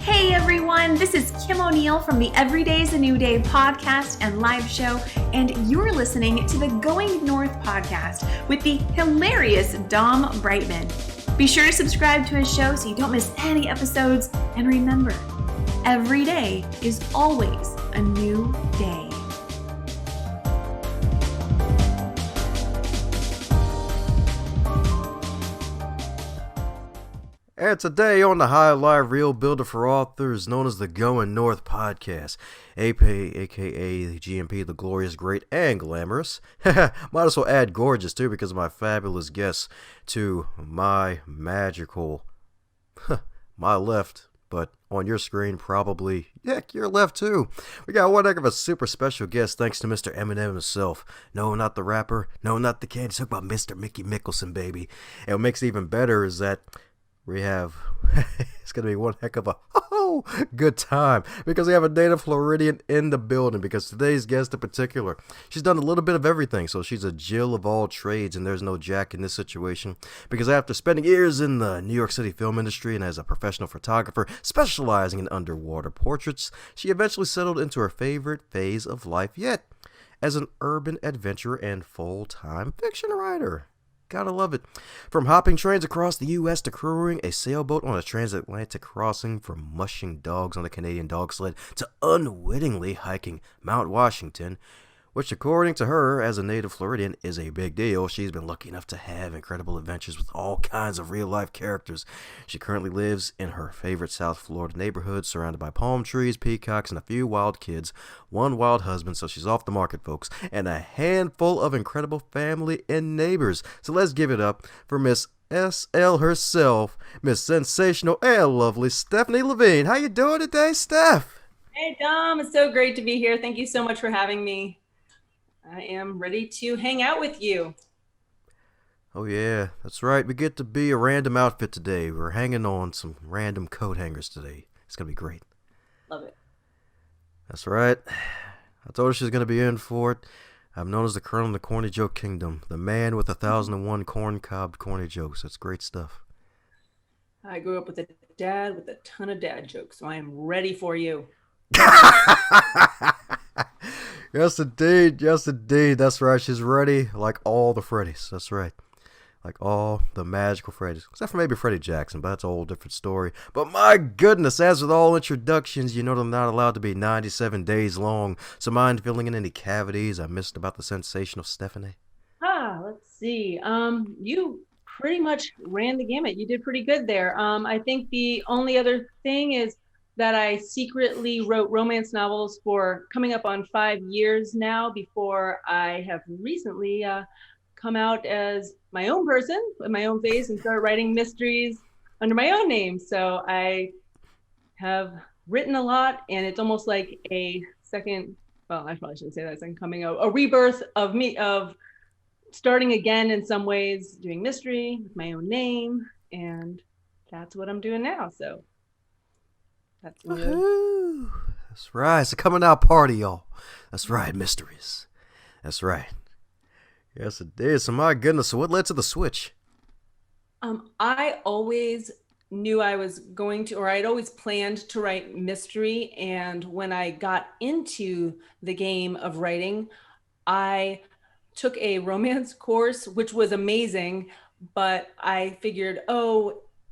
Hey everyone, this is Kim O'Neill from the Every Day's a New Day podcast and live show, and you're listening to the Going North podcast with the hilarious Dom Brightman. Be sure to subscribe to his show so you don't miss any episodes, and remember, every day is always a new day. And today on the High Live Real Builder for Authors, known as the Going North podcast, aka the GMP, the glorious, great, and glamorous. Might as well add gorgeous too, because of my fabulous guests to my magical, my left, but on your screen probably, heck, your left too. We got one heck of a super special guest, thanks to Mr. Eminem himself. No, not the rapper. No, not the kid. Talk about Mr. Mickey Mickelson, baby. And what makes it even better is that we have, it's going to be one heck of a good time, because we have a native Floridian in the building, because today's guest in particular, she's done a little bit of everything, so she's a Jill of all trades, and there's no Jack in this situation, because after spending years in the New York City film industry and as a professional photographer specializing in underwater portraits, she eventually settled into her favorite phase of life yet, as an urban adventurer and full-time fiction writer. Gotta love it. From hopping trains across the U.S. to crewing a sailboat on a transatlantic crossing, from mushing dogs on a Canadian dog sled to unwittingly hiking Mount Washington, which according to her, as a native Floridian, is a big deal. She's been lucky enough to have incredible adventures with all kinds of real-life characters. She currently lives in her favorite South Florida neighborhood, surrounded by palm trees, peacocks, and a few wild kids, one wild husband, so she's off the market, folks, and a handful of incredible family and neighbors. So let's give it up for Miss SL herself, Miss Sensational and Lovely Stephanie Lavigne. How you doing today, Steph? Hey, Dom. It's so great to be here. Thank you so much for having me. I am ready to hang out with you. Oh yeah, that's right. We get to be a random outfit today. We're hanging on some random coat hangers today. It's going to be great. Love it. That's right. I told her she's going to be in for it. I'm known as the Colonel in the Corny Joke Kingdom. The man with 1,001 corn-cobbed corny jokes. That's great stuff. I grew up with a dad with a ton of dad jokes, so I am ready for you. Yes, indeed. Yes, indeed. That's right. She's ready like all the Freddys. That's right. Like all the magical Freddys. Except for maybe Freddie Jackson, but that's a whole different story. But my goodness, as with all introductions, you know they're not allowed to be 97 days long. So mind filling in any cavities I missed about the sensational Stephanie? Let's see. You pretty much ran the gamut. You did pretty good there. I think the only other thing is that I secretly wrote romance novels for coming up on 5 years now, before I have recently come out as my own person with my own face and started writing mysteries under my own name. So I have written a lot, and it's almost like a second, well, I probably shouldn't say that, second coming out, a rebirth of me, of starting again in some ways, doing mystery with my own name, and that's what I'm doing now. So that's Woohoo! That's right. It's a coming out party, y'all. That's right, mysteries. That's right. Yes, it is. So my goodness, so what led to the switch? I always knew I was going to, or I'd always planned to write mystery. And when I got into the game of writing, I took a romance course, which was amazing, but I figured,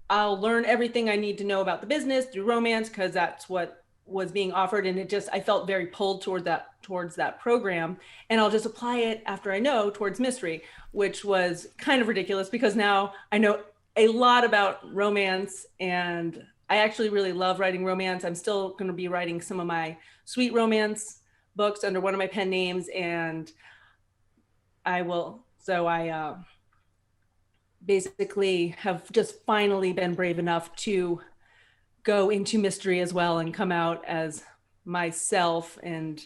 I'll learn everything I need to know about the business through romance, because that's what was being offered. And I felt very pulled towards that program. And I'll just apply it after I know towards mystery, which was kind of ridiculous, because now I know a lot about romance, and I actually really love writing romance. I'm still going to be writing some of my sweet romance books under one of my pen names, and I basically have just finally been brave enough to go into mystery as well and come out as myself. And,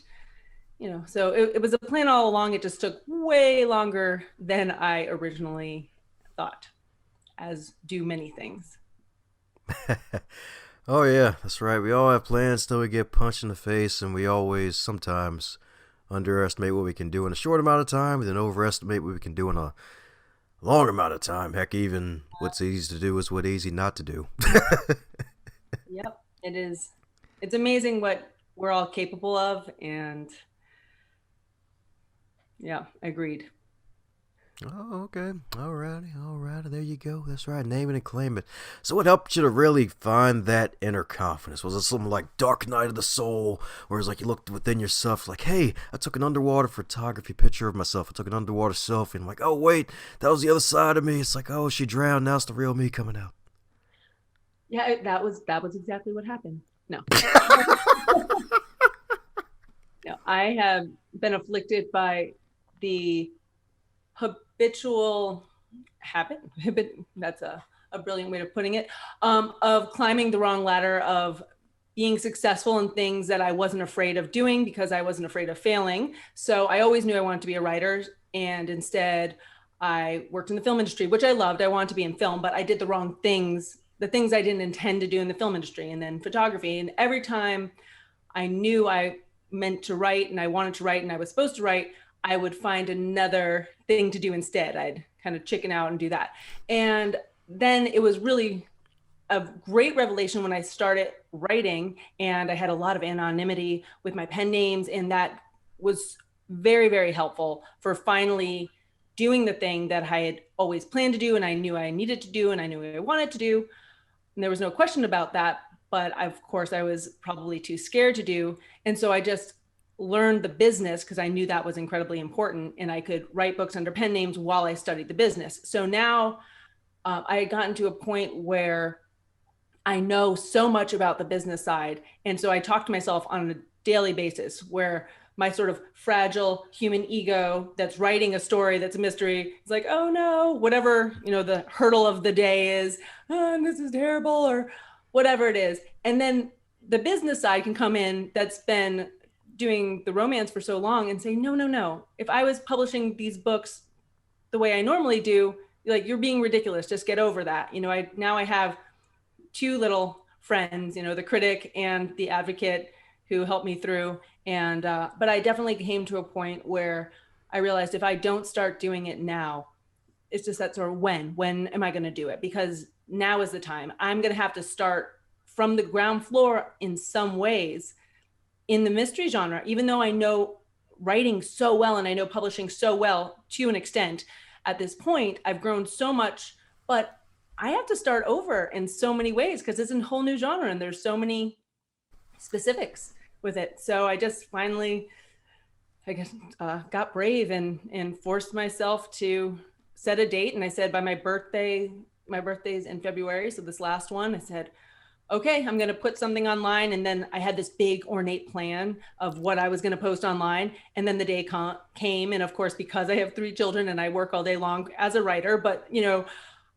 so it was a plan all along. It just took way longer than I originally thought, as do many things. Oh yeah, that's right. We all have plans till we get punched in the face, and we always sometimes underestimate what we can do in a short amount of time, and then overestimate what we can do in a long amount of time. Heck, even what's easy to do is what's easy not to do. Yep. It is. It's amazing what we're all capable of. And yeah, agreed. Oh, okay. Alrighty. There you go. That's right. Name it and claim it. So what helped you to really find that inner confidence? Was it something like Dark Night of the Soul? Where it's like you looked within yourself like, hey, I took an underwater photography picture of myself. I took an underwater selfie. And I'm like, oh, wait, that was the other side of me. It's like, oh, she drowned. Now it's the real me coming out. Yeah, that was exactly what happened. No. No, I have been afflicted by the habitual that's a brilliant way of putting it, of climbing the wrong ladder, of being successful in things that I wasn't afraid of doing because I wasn't afraid of failing. So I always knew I wanted to be a writer, and instead I worked in the film industry, which I loved. I wanted to be in film, but I did the wrong things, the things I didn't intend to do in the film industry, and then photography. And every time I knew I meant to write and I wanted to write and I was supposed to write, I would find another thing to do instead. I'd kind of chicken out and do that. And then it was really a great revelation when I started writing, and I had a lot of anonymity with my pen names. And that was very, very helpful for finally doing the thing that I had always planned to do, and I knew I needed to do, and I knew I wanted to do. And there was no question about that. But of course, I was probably too scared to do. And so I just learned the business because I knew that was incredibly important, and I could write books under pen names while I studied the business. So now I had gotten to a point where I know so much about the business side. And so I talk to myself on a daily basis, where my sort of fragile human ego that's writing a story that's a mystery is like, oh no, whatever, the hurdle of the day is, oh, this is terrible, or whatever it is. And then the business side can come in, that's been doing the romance for so long, and say, no. If I was publishing these books the way I normally do, like, you're being ridiculous. Just get over that. I have two little friends, the critic and the advocate, who helped me through. And, but I definitely came to a point where I realized if I don't start doing it now, it's just that sort of when am I going to do it? Because now is the time. I'm going to have to start from the ground floor in some ways in the mystery genre, even though I know writing so well and I know publishing so well to an extent. At this point, I've grown so much, but I have to start over in so many ways because it's a whole new genre and there's so many specifics with it. So I just finally, I guess, got brave and forced myself to set a date. And I said, by my birthday's in February. So this last one, I said, okay, I'm going to put something online. And then I had this big ornate plan of what I was going to post online. And then the day came. And of course, because I have 3 children and I work all day long as a writer, but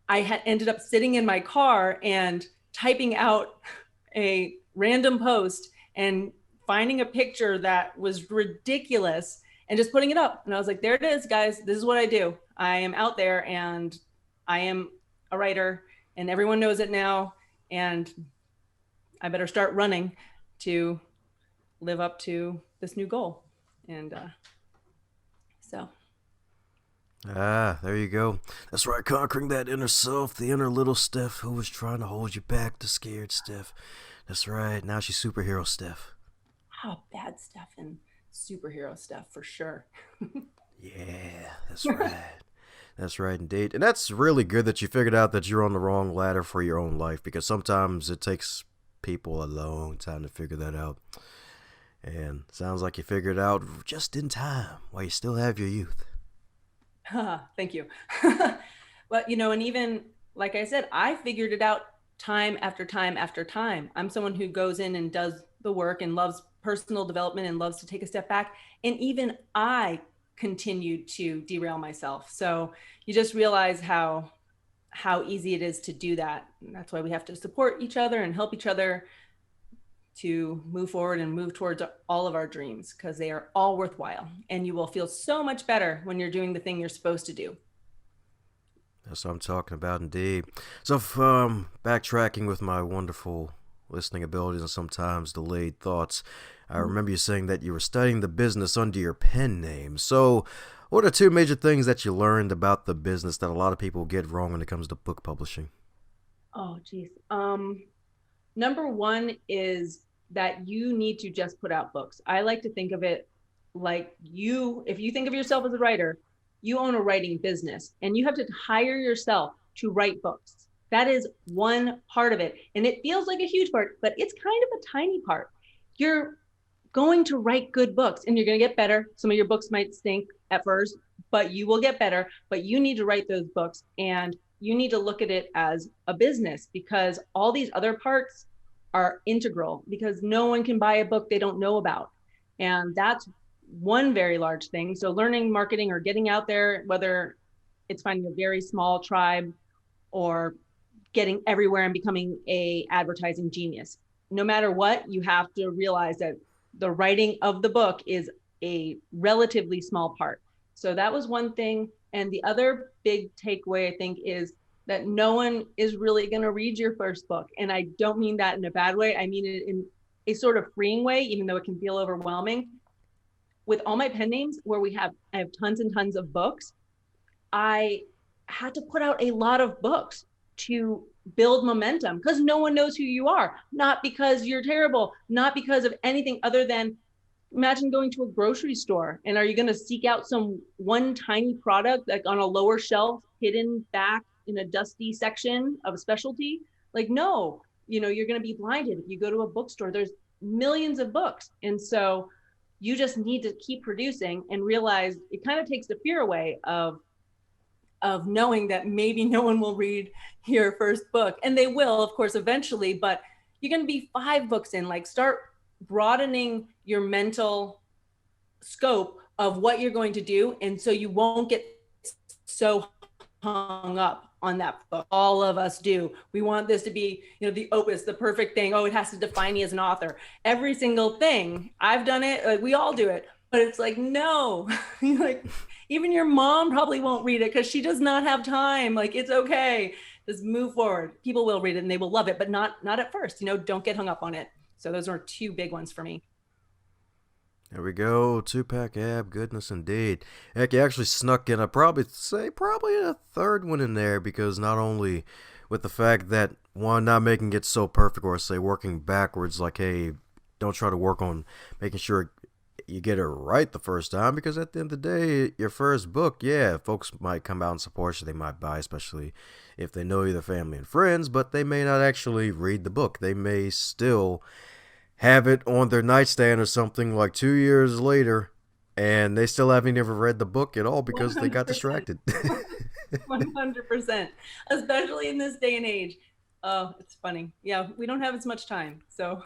I had ended up sitting in my car and typing out a random post and finding a picture that was ridiculous and just putting it up. And I was like, there it is, guys. This is what I do. I am out there and I am a writer, and everyone knows it now. And I better start running to live up to this new goal. And so. There you go. That's right, conquering that inner self, the inner little Steph who was trying to hold you back, the scared Steph. That's right, now she's superhero Steph. Oh, bad Steph and superhero Steph for sure. Yeah, that's right. That's right indeed. And that's really good that you figured out that you're on the wrong ladder for your own life, because sometimes it takes people a long time to figure that out. And sounds like you figured it out just in time while you still have your youth. Thank you. But, and even like I said, I figured it out time after time after time. I'm someone who goes in and does the work and loves personal development and loves to take a step back. And even I continued to derail myself. So you just realize how easy it is to do that. And that's why we have to support each other and help each other to move forward and move towards all of our dreams, because they are all worthwhile. And you will feel so much better when you're doing the thing you're supposed to do. That's what I'm talking about indeed. So backtracking with my wonderful listening abilities and sometimes delayed thoughts, I remember you saying that you were studying the business under your pen name. So what are 2 major things that you learned about the business that a lot of people get wrong when it comes to book publishing? Oh, geez. Number one is that you need to just put out books. I like to think of it like if you think of yourself as a writer, you own a writing business and you have to hire yourself to write books. That is one part of it. And it feels like a huge part, but it's kind of a tiny part. You're going to write good books and you're going to get better. Some of your books might stink at first, but you will get better. But you need to write those books and you need to look at it as a business, because all these other parts are integral, because no one can buy a book they don't know about. And that's one very large thing. So learning marketing or getting out there, whether it's finding a very small tribe or getting everywhere and becoming a advertising genius, no matter what, you have to realize that the writing of the book is a relatively small part. So that was one thing. And the other big takeaway, I think, is that no one is really going to read your first book. And I don't mean that in a bad way. I mean it in a sort of freeing way, even though it can feel overwhelming. With all my pen names, where I have tons and tons of books, I had to put out a lot of books to build momentum, because no one knows who you are. Not because you're terrible, not because of anything other than, imagine going to a grocery store and are you going to seek out some one tiny product like on a lower shelf hidden back in a dusty section of a specialty? Like, no, you're going to be blinded. If you go to a bookstore, there's millions of books. And so you just need to keep producing and realize it kind of takes the fear away of knowing that maybe no one will read your first book. And they will, of course, eventually, but you're going to be 5 books in. Like, start broadening your mental scope of what you're going to do. And so you won't get so hung up on that book. All of us do. We want this to be, the opus, the perfect thing. Oh, it has to define me as an author. Every single thing. I've done it. Like, we all do it. But it's like, no, like, even your mom probably won't read it because she does not have time. Like, it's okay. Just move forward. People will read it and they will love it, but not at first. Don't get hung up on it. So those are 2 big ones for me. There we go, 2-pack ab, goodness indeed. Heck, you actually snuck in, I'd probably say, a third one in there, because not only with the fact that, one, not making it so perfect, or say working backwards, like, hey, don't try to work on making sure you get it right the first time, because at the end of the day, your first book, yeah, folks might come out and support you, they might buy, especially if they know you, their family and friends, but they may not actually read the book. They may still have it on their nightstand or something like 2 years later, and they still haven't even read the book at all because 100%. They got distracted. 100%, especially in this day and age. Oh, it's funny. Yeah, we don't have as much time. So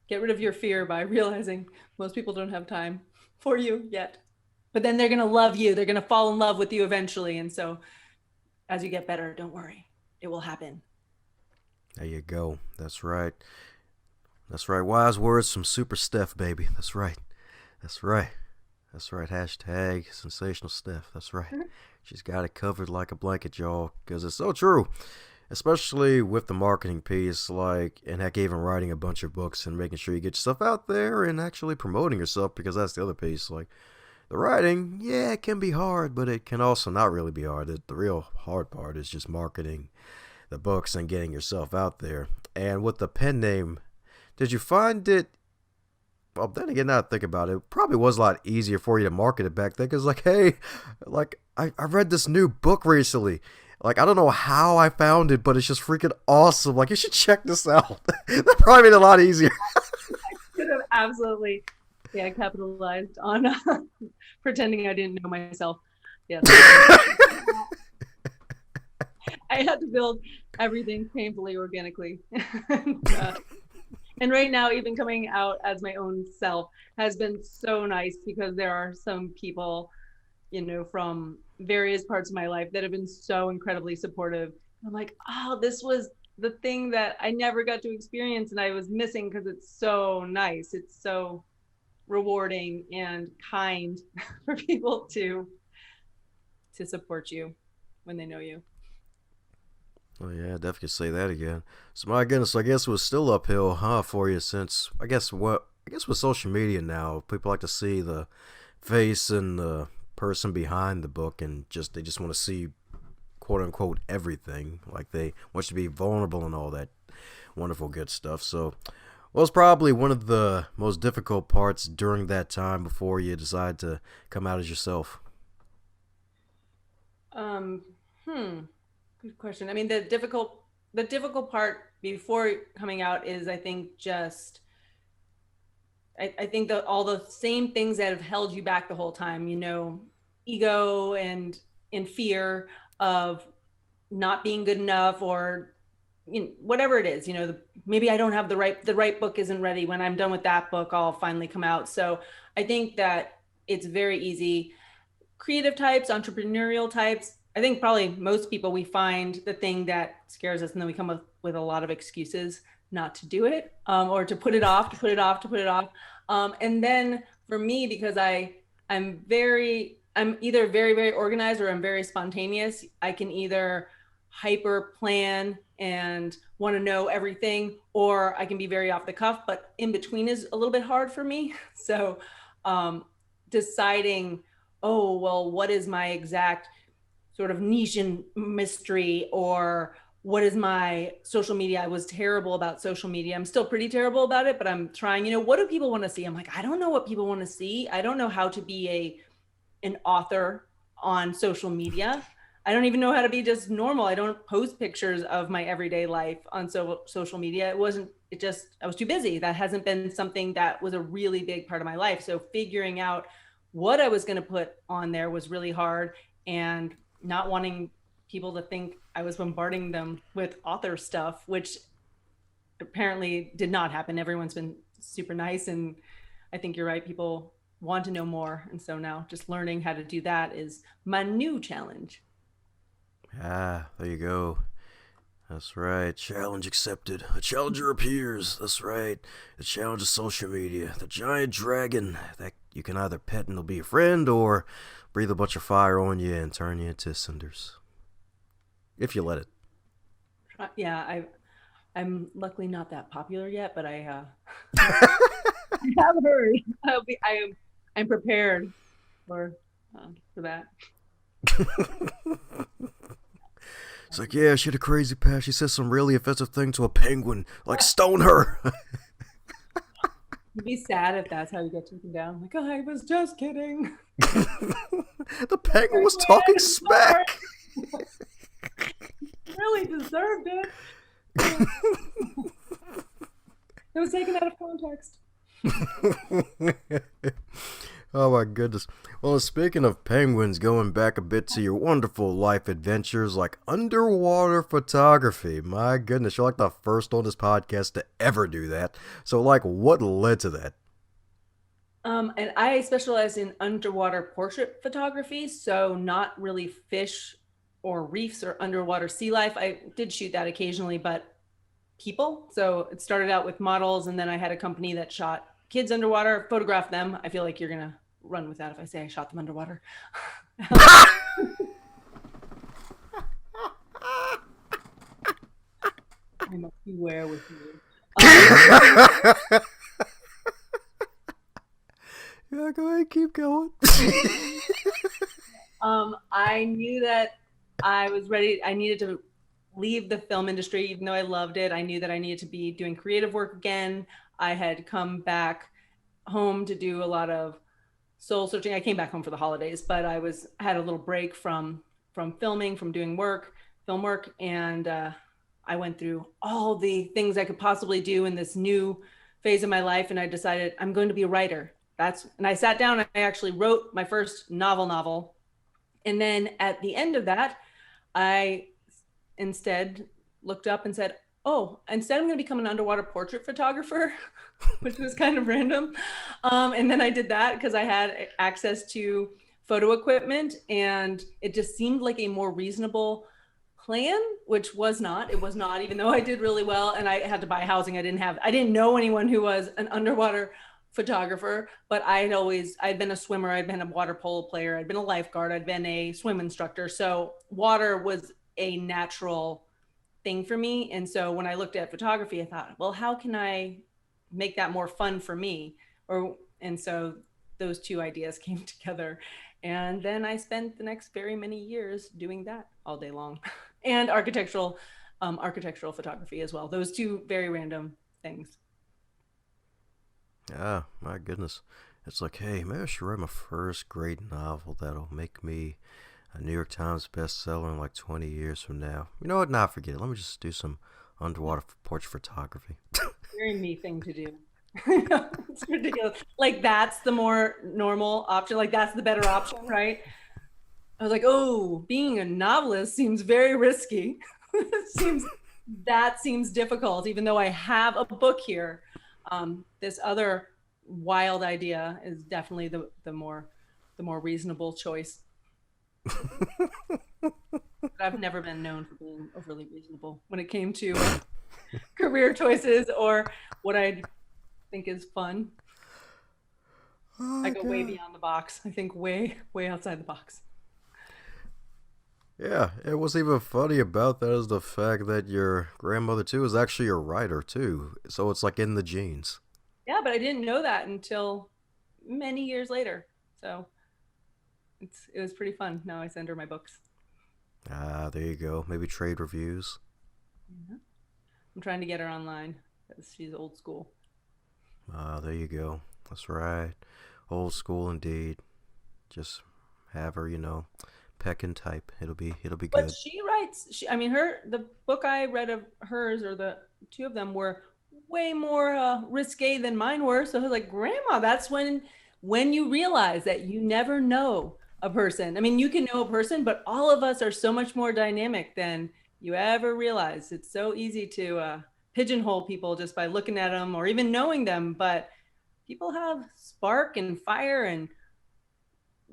get rid of your fear by realizing most people don't have time for you yet. But then they're going to love you. They're going to fall in love with you eventually. And so as you get better, don't worry. It will happen. There you go. That's right. That's right. Wise words from Super Steph, baby. That's right. That's right. That's right. Hashtag sensational Steph. That's right. She's got it covered like a blanket, y'all, because it's so true. Especially with the marketing piece, like, and heck, even writing a bunch of books and making sure you get yourself out there and actually promoting yourself, because that's the other piece. Like, the writing, yeah, it can be hard, but it can also not really be hard. The real hard part is just marketing the books and getting yourself out there. And with the pen name, did you find it, well, then again, now I think about it, it probably was a lot easier for you to market it back then, because, like, hey, like, I read this new book recently. Like, I don't know how I found it, but it's just freaking awesome. Like, you should check this out. That probably made it a lot easier. I could have absolutely, capitalized on pretending I didn't know myself. Yes. I had to build everything painfully, organically. And right now, even coming out as my own self has been so nice, because there are some people, from various parts of my life that have been so incredibly supportive. I'm like, oh, this was the thing that I never got to experience and I was missing, because it's so nice. It's so rewarding and kind for people to support you when they know you. Oh yeah, definitely say that again. So my goodness, I guess it was still uphill, for you, since I guess with social media now, people like to see the face and the person behind the book, and they just want to see quote unquote everything. Like they want you to be vulnerable and all that wonderful good stuff. So, what was probably one of the most difficult parts during that time before you decide to come out as yourself? Um, Good question. I mean, the difficult part before coming out is, I think, just I think that all the same things that have held you back the whole time, ego and fear of not being good enough, or whatever it is, maybe I don't have the right book isn't ready. When I'm done with that book, I'll finally come out. So I think that it's very easy. Creative types, entrepreneurial types, I think probably most people, we find the thing that scares us, and then we come up with a lot of excuses not to do it, or to put it off, to put it off, to put it off. And then for me, because I'm either very, very organized, or I'm very spontaneous. I can either hyper plan and want to know everything, or I can be very off the cuff, but in between is a little bit hard for me. So deciding, oh, well, what is my exact sort of niche and mystery, or what is my social media? I was terrible about social media. I'm still pretty terrible about it, but I'm trying. What do people want to see? I'm like, I don't know what people want to see. I don't know how to be an author on social media. I don't even know how to be just normal. I don't post pictures of my everyday life on social media. I was too busy. That hasn't been something that was a really big part of my life. So figuring out what I was going to put on there was really hard, and not wanting people to think I was bombarding them with author stuff, which apparently did not happen. Everyone's been super nice, and I think you're right. People want to know more. And so now just learning how to do that is my new challenge. Ah, there you go. That's right. Challenge accepted. A challenger appears. That's right. The challenge of social media. The giant dragon that you can either pet and it'll be a friend, or breathe a bunch of fire on you and turn you into cinders. If you let it. Yeah, I'm luckily not that popular yet, but I have heard. I'm prepared for that. It's like, yeah, she had a crazy past. She said some really offensive thing to a penguin. Like, stone her. You'd be sad if that's how you get taken down. Like, oh, I was just kidding. The penguin was talking smack. Really deserved it. It was taken out of context. Oh my goodness. Well, speaking of penguins, going back a bit to your wonderful life adventures like underwater photography. My goodness, you're like the first on this podcast to ever do that. So, like, what led to that? And I specialize in underwater portrait photography, so not really fish or reefs or underwater sea life. I did shoot that occasionally, but people. So it started out with models, and then I had a company that shot kids underwater, photographed them. I feel like you're gonna run with that if I say I shot them underwater. I must beware with you. Yeah, go ahead, keep going. I knew that I was ready. I needed to leave the film industry, even though I loved it. I knew that I needed to be doing creative work again. I had come back home to do a lot of soul searching. I came back home for the holidays, but had a little break from filming, from doing film work, and I went through all the things I could possibly do in this new phase of my life, and I decided I'm going to be a writer. And I sat down and I actually wrote my first novel. And then at the end of that, I instead looked up and said, oh, instead I'm going to become an underwater portrait photographer, which was kind of random. And then I did that because I had access to photo equipment, and it just seemed like a more reasonable plan, which was not. It was not, even though I did really well and I had to buy housing. I didn't know anyone who was an underwater photographer, but I'd been a swimmer, I'd been a water polo player, I'd been a lifeguard, I'd been a swim instructor. So water was a natural thing for me. And so when I looked at photography, I thought, well, how can I make that more fun for me? And so those two ideas came together. And then I spent the next very many years doing that all day long, and architectural photography as well. Those two very random things. Ah, my goodness. It's like, hey, maybe I should write my first great novel that'll make me a New York Times bestseller in like 20 years from now. You know what? Nah, forget it. Let me just do some underwater portrait photography. Very me thing to do. It's ridiculous. Like that's the more normal option. Like that's the better option, right? I was like, oh, being a novelist seems very risky. seems that seems difficult, even though I have a book here. This other wild idea is definitely the more reasonable choice. But I've never been known for being overly reasonable when it came to career choices or what I think is fun. Oh, I go way God. beyond the box. I think way, way outside the box. Yeah, and what's even funny about that is the fact that your grandmother, too, is actually a writer, too. So it's like in the genes. Yeah, but I didn't know that until many years later. So it was pretty fun. Now I send her my books. Ah, there you go. Maybe trade reviews. Mhm. I'm trying to get her online because she's old school. Ah, there you go. That's right. Old school indeed. Just have her, peck and type. It'll be But good. she writes. I mean, the book I read of hers, or the two of them, were way more risque than mine were. So I was like, Grandma, that's when you realize that you never know a person. I mean, you can know a person, but all of us are so much more dynamic than you ever realize. It's so easy to pigeonhole people just by looking at them or even knowing them, but people have spark and fire and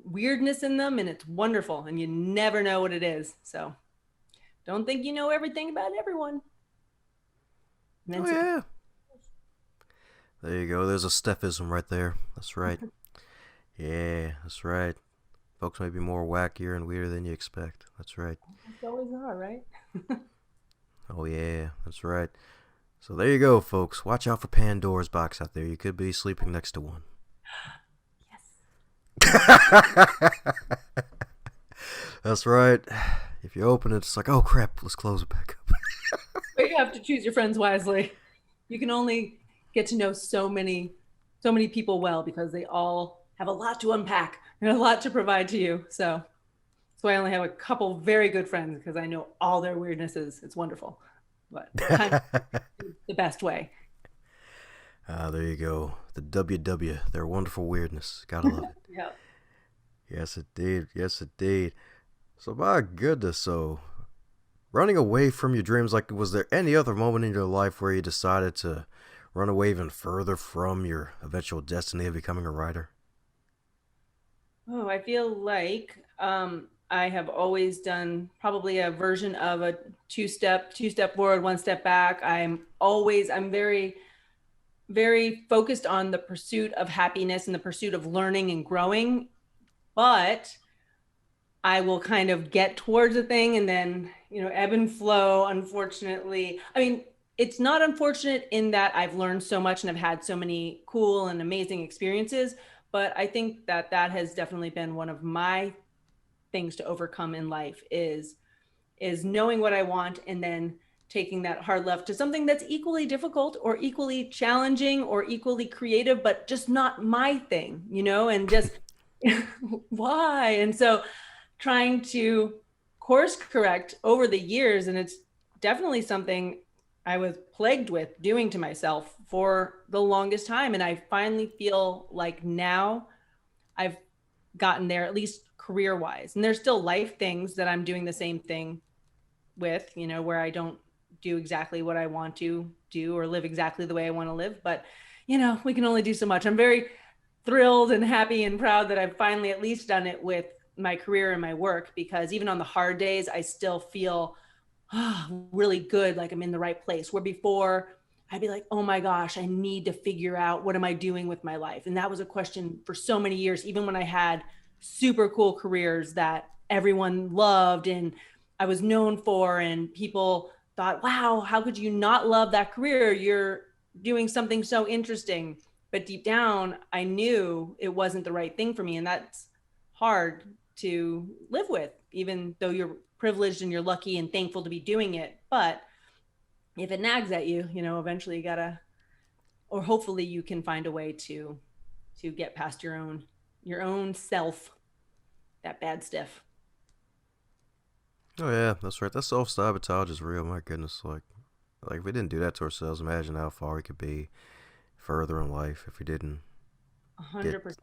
weirdness in them, and it's wonderful, and you never know what it is. So don't think you know everything about everyone. And Oh, then yeah. There you go. There's a Stephism right there. That's right. Yeah, that's right. Folks may be more wackier and weirder than you expect. That's right. always are, right? Oh, yeah, that's right. So there you go, folks. Watch out for Pandora's box out there. You could be sleeping next to one. That's right. If you open it, it's like, oh crap, let's close it back up. But you have to choose your friends wisely. You can only get to know so many people well because they all have a lot to unpack and a lot to provide to you. So that's why I only have a couple very good friends, because I know all their weirdnesses. It's wonderful, but kind of the best way. Ah, there you go. The WW, their wonderful weirdness. Gotta love it. Yeah. Yes, indeed. Yes, indeed. So, my goodness, so running away from your dreams, like, was there any other moment in your life where you decided to run away even further from your eventual destiny of becoming a writer? Oh, I feel like I have always done probably a version of a two step forward, one step back. I'm very, very focused on the pursuit of happiness and the pursuit of learning and growing. But I will kind of get towards a thing and then, ebb and flow, unfortunately. I mean, it's not unfortunate in that I've learned so much and I've had so many cool and amazing experiences, but I think that that has definitely been one of my things to overcome in life is knowing what I want and then taking that hard left to something that's equally difficult or equally challenging or equally creative, but just not my thing, and just why? And so trying to course correct over the years. And it's definitely something I was plagued with doing to myself for the longest time. And I finally feel like now I've gotten there, at least career wise. And there's still life things that I'm doing the same thing with, where I don't do exactly what I want to do or live exactly the way I want to live. But, we can only do so much. I'm very thrilled and happy and proud that I've finally at least done it with my career and my work, because even on the hard days, I still feel really good, like I'm in the right place. Where before I'd be like, oh my gosh, I need to figure out what am I doing with my life? And that was a question for so many years, even when I had super cool careers that everyone loved and I was known for, and people thought, wow, how could you not love that career? You're doing something so interesting. But deep down, I knew it wasn't the right thing for me. And that's hard to live with, even though you're privileged and you're lucky and thankful to be doing it. But if it nags at you, eventually you gotta, or hopefully you can find a way to get past your own self, that bad stuff. Oh yeah, that's right. That self-sabotage is real. My goodness, like if we didn't do that to ourselves, imagine how far we could be further in life if we didn't get. 100%.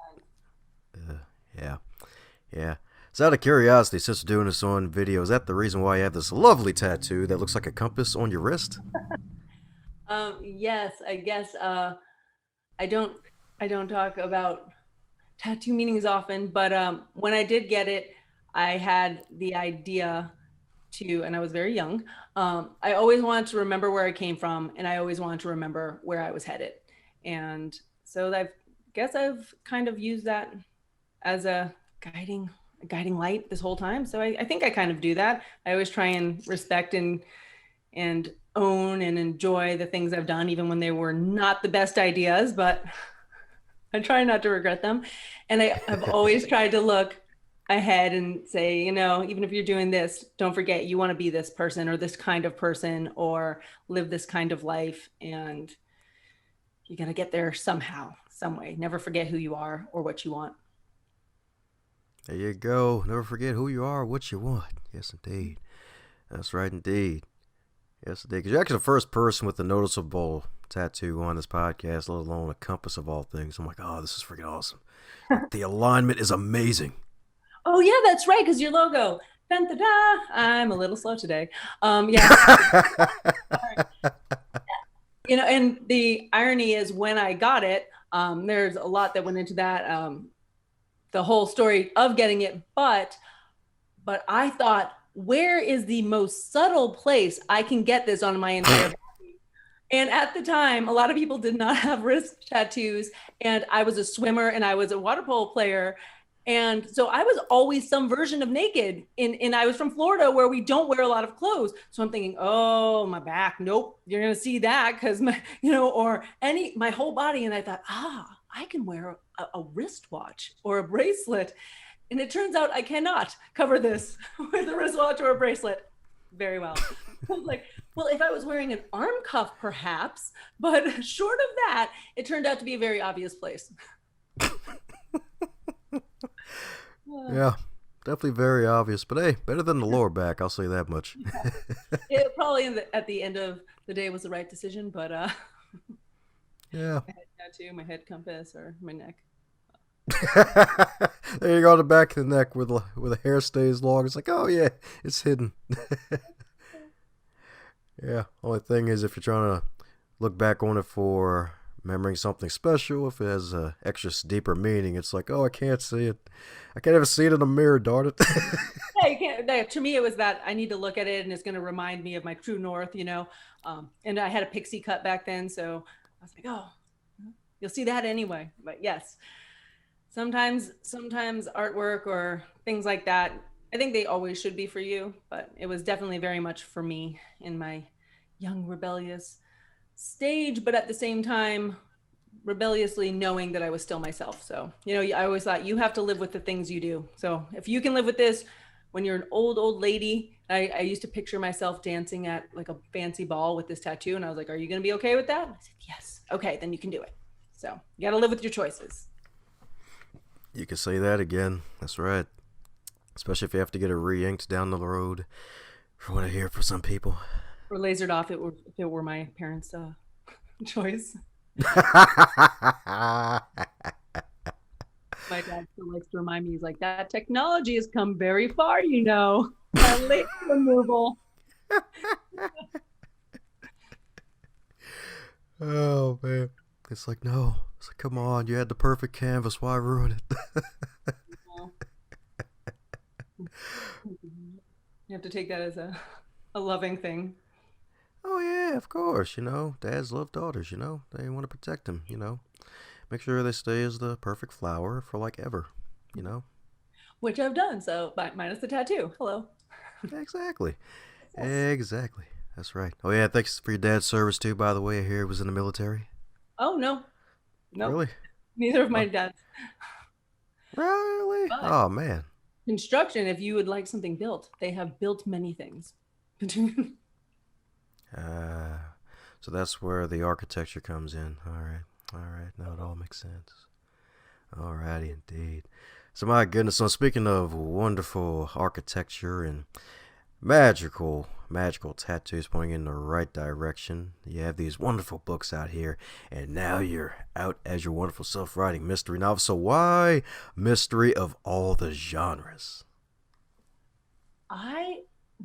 Yeah, yeah. So out of curiosity, since we're doing this on video, is that the reason why you have this lovely tattoo that looks like a compass on your wrist? Yes, I guess I don't I don't talk about tattoo meanings often, but when I did get it, I had the idea to, and I was very young. I always wanted to remember where I came from, and I always wanted to remember where I was headed. And so I guess I've kind of used that as a guiding light this whole time. So I think I kind of do that. I always try and respect and own and enjoy the things I've done, even when they were not the best ideas, but I try not to regret them. And I've always tried to look ahead and say, even if you're doing this, don't forget you want to be this person or this kind of person or live this kind of life. And you're going to get there somehow, some way. Never forget who you are or what you want. There you go. Never forget who you are, what you want. Yes, indeed. That's right, indeed. Yes, indeed. Because you're actually the first person with a noticeable tattoo on this podcast, let alone a compass of all things. I'm like, oh, this is freaking awesome. The alignment is amazing. Oh, yeah, that's right. Because your logo. Dun-da-da. I'm a little slow today. Yeah. And the irony is when I got it, there's a lot that went into that. The whole story of getting it, but I thought, where is the most subtle place I can get this on my entire body? And at the time, a lot of people did not have wrist tattoos, and I was a swimmer and I was a water polo player. And so I was always some version of naked, and I was from Florida where we don't wear a lot of clothes. So I'm thinking, oh, my back, nope, you're going to see that because my whole body. And I thought, I can wear a wristwatch or a bracelet. And it turns out I cannot cover this with a wristwatch or a bracelet very well. I was like, well, if I was wearing an arm cuff, perhaps, but short of that, it turned out to be a very obvious place. Yeah, definitely very obvious. But hey, better than the lower back, I'll say that much. Yeah. It probably at the end of the day was the right decision, but yeah. My head tattoo, my head compass, or my neck. There you go, on the back of the neck where the hair stays long. It's like, oh yeah, it's hidden. Yeah, only thing is if you're trying to look back on it for remembering something special, if it has a extra deeper meaning, it's like, oh, I can't see it. I can't even see it in the mirror, darn it. Yeah, you can't. To me, it was that I need to look at it and it's going to remind me of my true north, and I had a pixie cut back then. So I was like, oh, you'll see that anyway. But yes, sometimes artwork or things like that, I think they always should be for you, but it was definitely very much for me in my young rebellious stage, but at the same time rebelliously knowing that I was still myself. So I always thought you have to live with the things you do. So if you can live with this when you're an old lady, I used to picture myself dancing at like a fancy ball with this tattoo, and I was like, are you going to be okay with that? I said, yes. Okay, then you can do it. So you got to live with your choices. You can say that again. That's right. Especially if you have to get it re-inked down the road, from what I hear for some people. Or lasered off if it were my parents' choice. My dad still likes to remind me, he's like, that technology has come very far, that laser removal. Oh man, it's like, no, it's like, come on, you had the perfect canvas, why ruin it? You have to take that as a loving thing. Oh yeah, of course, dads love daughters, they want to protect them, make sure they stay as the perfect flower for like ever, Which I've done, so minus the tattoo. Hello. Exactly. Exactly. That's right. Oh yeah, thanks for your dad's service too, by the way. I hear he was in the military. Oh no. Really? Neither of my dads. Really? But Oh man. construction, if you would like something built, they have built many things. Uh, so that's where the architecture comes in. All right. All right. Now it all makes sense. All righty, indeed. So my goodness. So speaking of wonderful architecture and magical tattoos pointing in the right direction, you have these wonderful books out here, and now you're out as your wonderful self-writing mystery novel. So why mystery of all the genres? I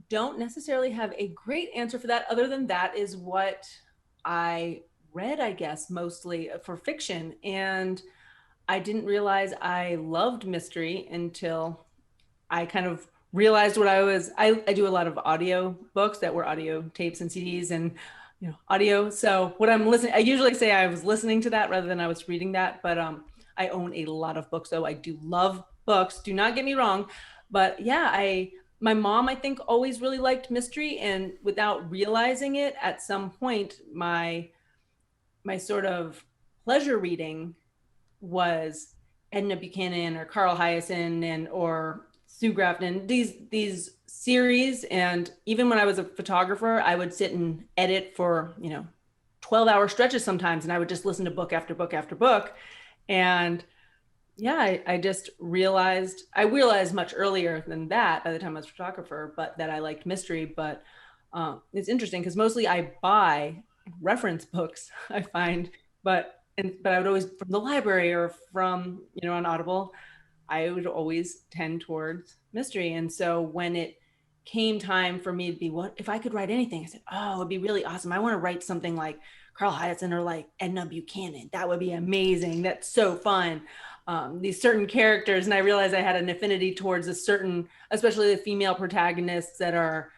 don't necessarily have a great answer for that, other than that is what I read, I guess, mostly for fiction. And I didn't realize I loved mystery until I kind of realized what I do a lot of audio books that were audio tapes and CDs and audio. So what I'm listening, I usually say I was listening to that rather than I was reading that, but I own a lot of books, so I do love books. Do not get me wrong, but yeah, my mom, I think, always really liked mystery, and without realizing it, at some point, my sort of pleasure reading was Edna Buchanan or Carl Hyacin and or Sue Grafton, these series. And even when I was a photographer, I would sit and edit for 12-hour stretches sometimes, and I would just listen to book after book after book. And yeah, I just realized much earlier than that, by the time I was a photographer, but that I liked mystery. But it's interesting because mostly I buy reference books, I find, but I would always, from the library or from on Audible, I would always tend towards mystery. And so when it came time for me to be, what if I could write anything, I said, oh, it'd be really awesome. I want to write something like Carl Hyacin or like Edna Buchanan. That would be amazing. That's so fun. These certain characters, and I realized I had an affinity towards a certain, especially the female protagonists that are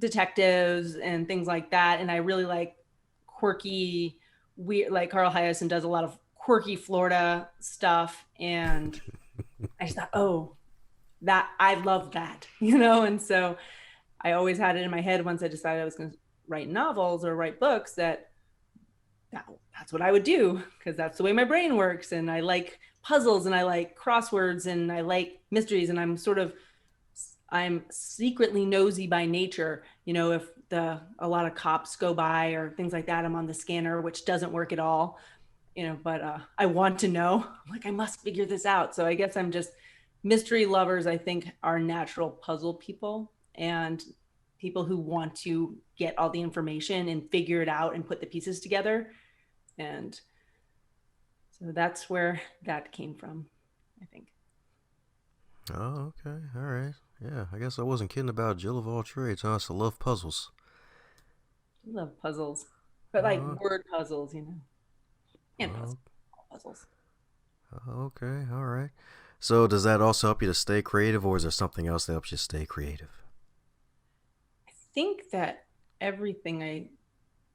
detectives and things like that. And I really like quirky, weird, like Carl Hyacin does a lot of quirky Florida stuff. And I just thought, oh, that I love that, And so I always had it in my head once I decided I was going to write novels or write books that's what I would do, because that's the way my brain works. And I like puzzles and I like crosswords and I like mysteries. And I'm secretly nosy by nature. If a lot of cops go by or things like that, I'm on the scanner, which doesn't work at all, but I want to know. I'm like, I must figure this out. So I guess I'm just mystery lovers, I think, are natural puzzle people and people who want to get all the information and figure it out and put the pieces together. And so that's where that came from, I think. Oh, okay. All right. Yeah, I guess I wasn't kidding about Jill of all trades, huh? So love puzzles. I love puzzles, but like word puzzles, and puzzles. Okay, all right. So does that also help you to stay creative, or is there something else that helps you stay creative? I think that everything I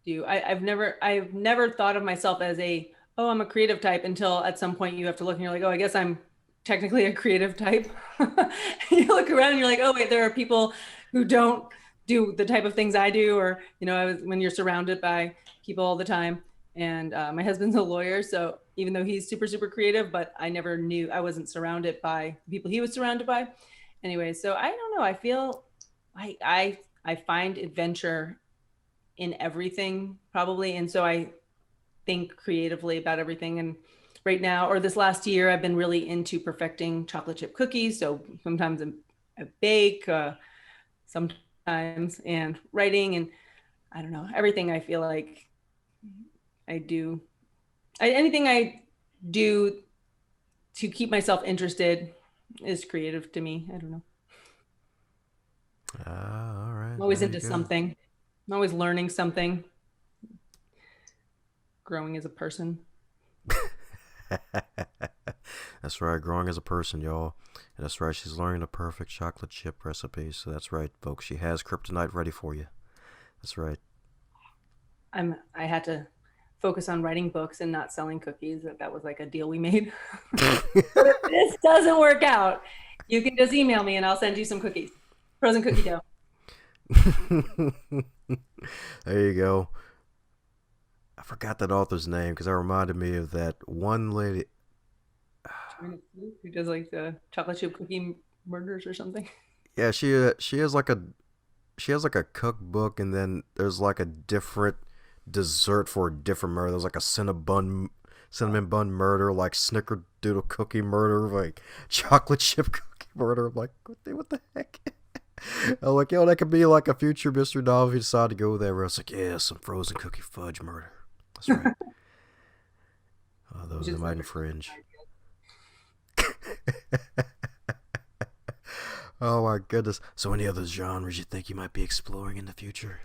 do, I've never thought of myself as I'm a creative type, until at some point you have to look and you're like, oh, I guess I'm technically a creative type. You look around and you're like, oh wait, there are people who don't do the type of things I do, or when you're surrounded by people all the time. And my husband's a lawyer, so even though he's super, super creative, but I never knew, I wasn't surrounded by people he was surrounded by. Anyway, so I don't know. I feel like I find adventure in everything, probably. And so I think creatively about everything. And right now, or this last year, I've been really into perfecting chocolate chip cookies. So sometimes I bake, sometimes, and writing, and I don't know, everything I feel like I do. Anything I do to keep myself interested is creative to me. I don't know. All right. I'm always into something. I'm always learning something. Growing as a person. That's right, growing as a person, y'all. And that's right, she's learning the perfect chocolate chip recipe. So that's right, folks. She has kryptonite ready for you. That's right. I had to focus on writing books and not selling cookies. That was like a deal we made. But if this doesn't work out, you can just email me and I'll send you some cookies. Frozen cookie dough. There you go. I forgot that author's name because that reminded me of that one lady. Who does like the chocolate chip cookie murders or something? Yeah, she has like a cookbook, and then there's like a different dessert for a different murder. There's like a cinnamon bun murder, like snickerdoodle cookie murder, like chocolate chip cookie murder. I'm like, what the heck? I'm like, yo, that could be like a future mystery novel if you decide to go there. Where it's like, yeah, some frozen cookie fudge murder. That's right. Oh, Which those they is might never infringe. Oh my goodness. So any other genres you think you might be exploring in the future?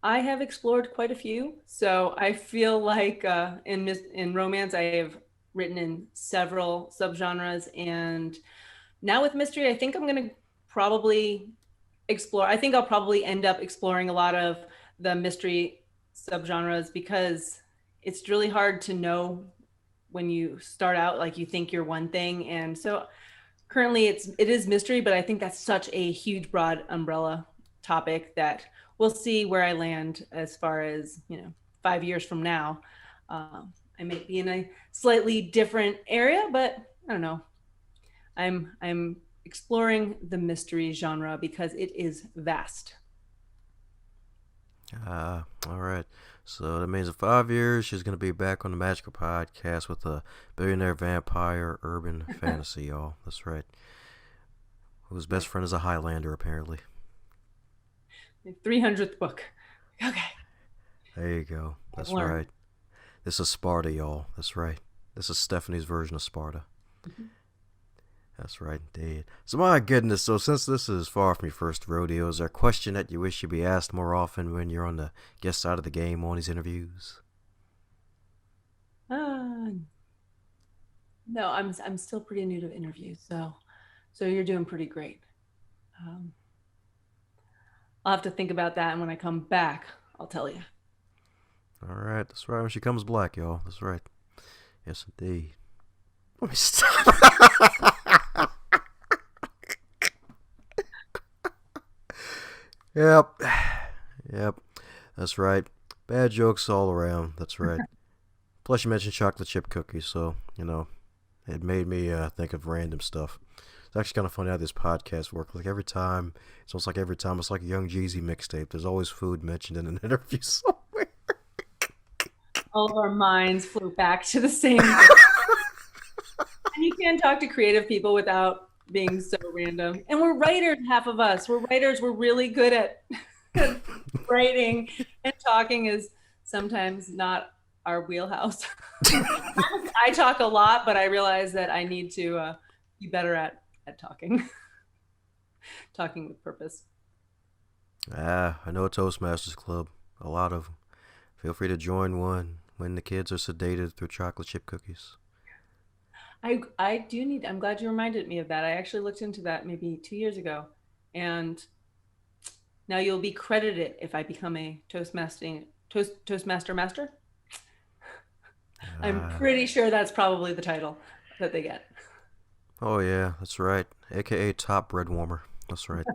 I have explored quite a few, so I feel like in romance I have written in several subgenres, and now with mystery, I think I'm going to probably explore. I think I'll probably end up exploring a lot of the mystery subgenres because it's really hard to know when you start out. Like you think you're one thing, and so currently it is mystery, but I think that's such a huge broad umbrella topic that we'll see where I land as far as 5 years from now. I might be in a slightly different area, but I don't know. I'm exploring the mystery genre because it is vast. All right. So that means in 5 years she's gonna be back on the Magical Podcast with a billionaire vampire urban fantasy, y'all. That's right. Whose best friend is a Highlander, apparently. 300th book. Okay. There you go. I've That's learned. right. This is Sparta, y'all. That's right. This is Stephanie's version of Sparta. Mhm. That's right, indeed. So my goodness, so since this is far from your first rodeo, is there a question that you wish you'd be asked more often when you're on the guest side of the game on these interviews? Uh, no, I'm still pretty new to interviews, so you're doing pretty great. Um, I'll have to think about that, and when I come back, I'll tell you. All right, that's right. When she comes black, y'all. That's right. Yes, indeed. Let me stop. Yep. Yep. That's right. Bad jokes all around. That's right. Plus, you mentioned chocolate chip cookies, so, it made me think of random stuff. It's actually kind of funny how this podcast works. Like every time, it's almost like every time it's like a Young Jeezy mixtape. There's always food mentioned in an interview somewhere. All of our minds flew back to the same thing. And you can't talk to creative people without being so random. And we're writers, half of us. We're writers. We're really good at writing, and talking is sometimes not our wheelhouse. I talk a lot, but I realize that I need to be better at talking, talking with purpose. I know a Toastmasters club. A lot of them. Feel free to join one when the kids are sedated through chocolate chip cookies. I do need. I'm glad you reminded me of that. I actually looked into that maybe 2 years ago, and now you'll be credited if I become a Toastmaster master. I'm Uh, pretty sure that's probably the title that they get. oh, yeah, that's right. AKA top bread warmer. That's right.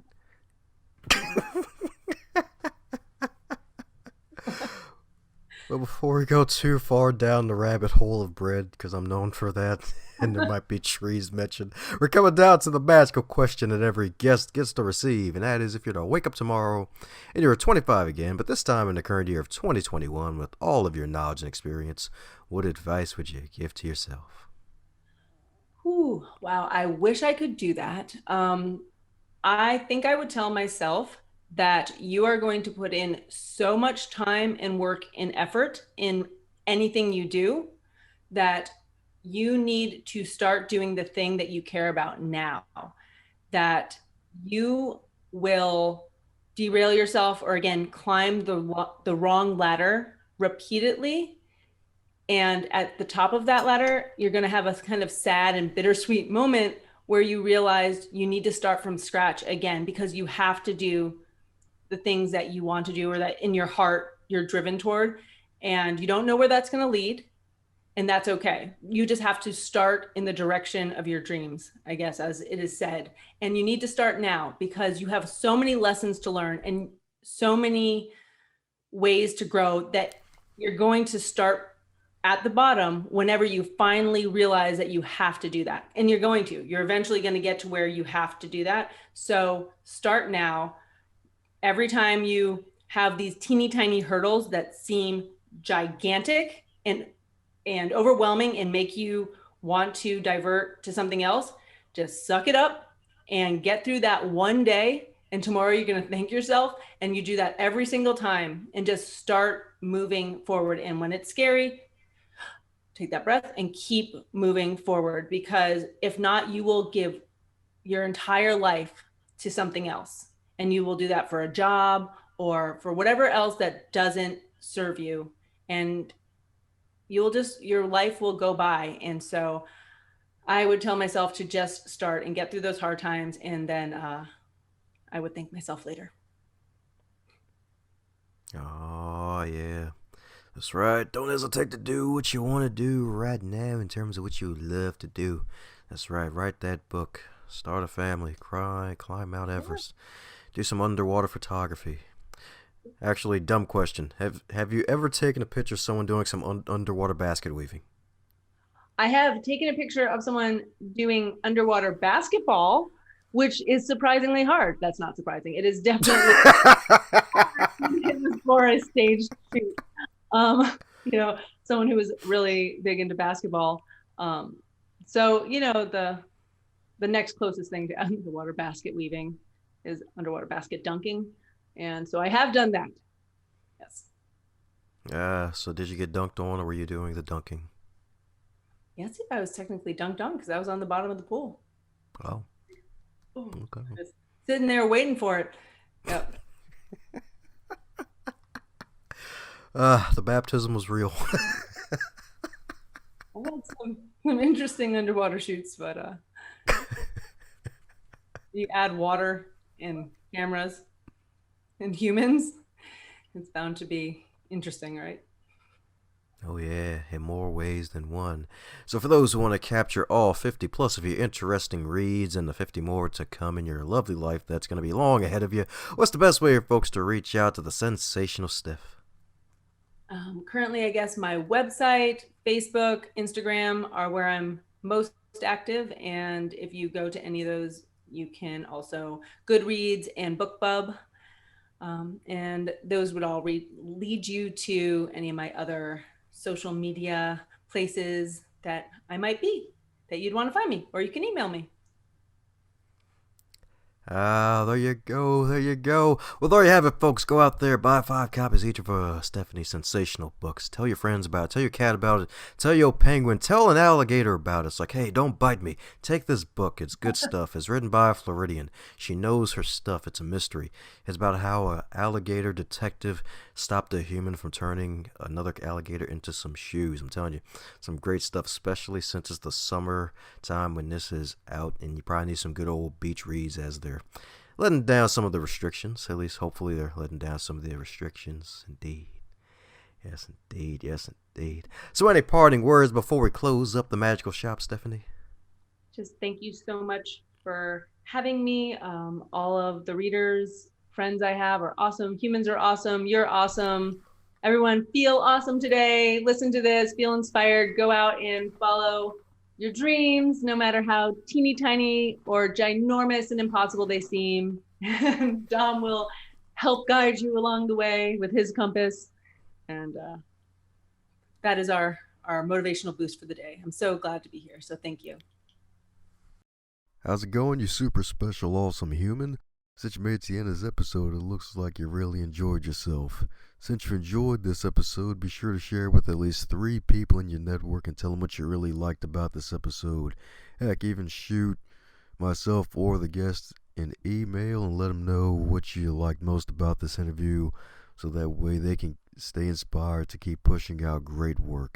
But before we go too far down the rabbit hole of bread, because I'm known for that, and there might be trees mentioned, we're coming down to the magical question that every guest gets to receive, and that is if you're to wake up tomorrow and you're 25 again, but this time in the current year of 2021 with all of your knowledge and experience, what advice would you give to yourself? Ooh, wow. I wish I could do that. I think I would tell myself that you are going to put in so much time and work and effort in anything you do that you need to start doing the thing that you care about now, that you will derail yourself or again climb the wrong ladder repeatedly, and at the top of that ladder you're going to have a kind of sad and bittersweet moment where you realize you need to start from scratch again because you have to do the things that you want to do or that in your heart you're driven toward, and you don't know where that's going to lead, and that's okay. You just have to start in the direction of your dreams, I guess, as it is said. And you need to start now because you have so many lessons to learn and so many ways to grow that you're going to start at the bottom whenever you finally realize that you have to do that. And you're eventually going to get to where you have to do that. So start now. Every time you have these teeny tiny hurdles that seem gigantic and overwhelming and make you want to divert to something else, just suck it up and get through that one day. And tomorrow you're going to thank yourself. And you do that every single time and just start moving forward. And when it's scary, take that breath and keep moving forward, because if not, you will give your entire life to something else. And you will do that for a job or for whatever else that doesn't serve you. And your life will go by. And so I would tell myself to just start and get through those hard times. And then I would thank myself later. Oh, yeah. That's right. Don't hesitate to do what you want to do right now in terms of what you love to do. That's right. Write that book. Start a family. Climb Mount Everest. Do some underwater photography. Actually, dumb question. Have you ever taken a picture of someone doing some underwater basket weaving? I have taken a picture of someone doing underwater basketball, which is surprisingly hard. That's not surprising. It is definitely it was for a stage shoot. Someone who was really big into basketball. So the next closest thing to underwater basket weaving is underwater basket dunking. And so I have done that. Yes. So did you get dunked on, or were you doing the dunking? Yes, I was technically dunked on because I was on the bottom of the pool. Oh. Okay. Just sitting there waiting for it. Yep. The baptism was real. I had some interesting underwater shoots, but you add water and cameras and humans, it's bound to be interesting, right? Oh yeah, in more ways than one. So for those who want to capture all 50 plus of your interesting reads and the 50 more to come in your lovely life that's going to be long ahead of you, what's the best way for folks to reach out to the sensational Steph? Currently, I guess my website, Facebook, Instagram are where I'm most active. And if you go to any of those, you can also Goodreads and BookBub. And those would all lead you to any of my other social media places that I might be, that you'd want to find me, or you can email me. There you go, there you go. Well, there you have it, folks. Go out there, buy 5 copies each of Stephanie's sensational books. Tell your friends about it, tell your cat about it, tell your penguin, tell an alligator about it. It's like, hey, don't bite me. Take this book. It's good stuff. It's written by a Floridian. She knows her stuff. It's a mystery. It's about how an alligator detective stopped a human from turning another alligator into some shoes. I'm telling you, some great stuff, especially since it's the summer time when this is out, and you probably need some good old beach reads as they're letting down some of the restrictions. At least hopefully they're letting down some of the restrictions. Indeed. Yes, indeed. Yes, indeed. So any parting words before we close up the magical shop, Stephanie? Just thank you so much for having me. All of the readers, friends I have are awesome. Humans are awesome. You're awesome. Everyone feel awesome today. Listen to this, feel inspired, go out and follow your dreams, no matter how teeny tiny or ginormous and impossible they seem. Dom will help guide you along the way with his compass. And that is our motivational boost for the day. I'm so glad to be here. So thank you. How's it going, you super special, awesome human? Since you made it to the end of this episode, it looks like you really enjoyed yourself. Since you enjoyed this episode, be sure to share it with at least 3 people in your network and tell them what you really liked about this episode. Heck, even shoot myself or the guest an email and let them know what you liked most about this interview, so that way they can stay inspired to keep pushing out great work.